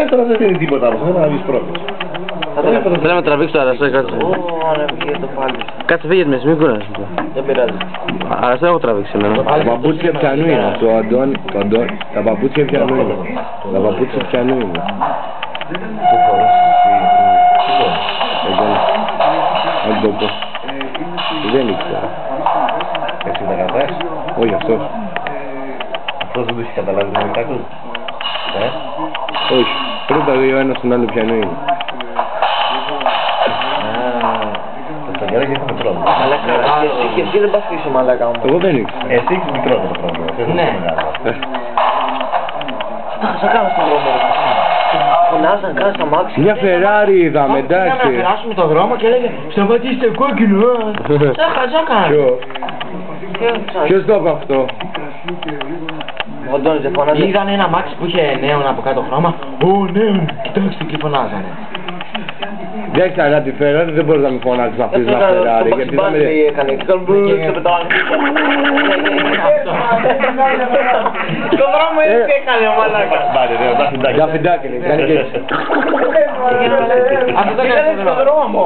Τώρα δεν δίνει τίποτα άλλο, θέλω να βγεις πρώτος. Θέλω να τραβήξω το αραστό, κάτσε. το πάλι. Κάτσε φύγε με, μην κουράζεις. Δεν πειράζει. Αραστό έχω τραβήξει εμένα. Τα παπούτσια πιανού είναι αυτό, Αντώνη. Τα παπούτσια πιανού είναι. Τα παπούτσια πιανού είναι. Το φοράς εσύ. Αν το πω. Δεν ήξερα. Εσύ τα κρατάς. Όχι αυτός. Αυτός δεν το έχει καταλάβει με τάκους. Όχι. Πρώτα δύο ένας στον άλλο πιανού είναι. Στο γεράκι έχουμε πρόβλημα. Μαλάκα, και εσύ δεν πας πίσω μαλάκα όμως. Εγώ δεν ήξερα. Εσύ έχεις μικρότερο πρόβλημα. Ναι. Θα κάνω στον δρόμο. Φωνάζαν, κάνεις τα μάξι. Μια Φεράρι είδαμε, εντάξει. Να περάσουμε τον δρόμο και έλεγε σταματήστε κόκκινο. Τσάκα. Ποιος το είπε αυτό? Ο Αντώνης δεν φωνάζει. Είδαν ένα μάξι που είχε νέον από κάτω χρώμα. Ω νέον, κοιτάξτε και φωνάζανε. Εντάξει, αλλά τη Φεράρι δεν μπορείς να μην φωνάξεις αυτή τη Φεράρι. Γιατί θα με... Το δρόμο έτσι έκανε ο μαλάκα. Νταφιντάκι, κάνει και έτσι. Αυτό το έκανε στο δρόμο.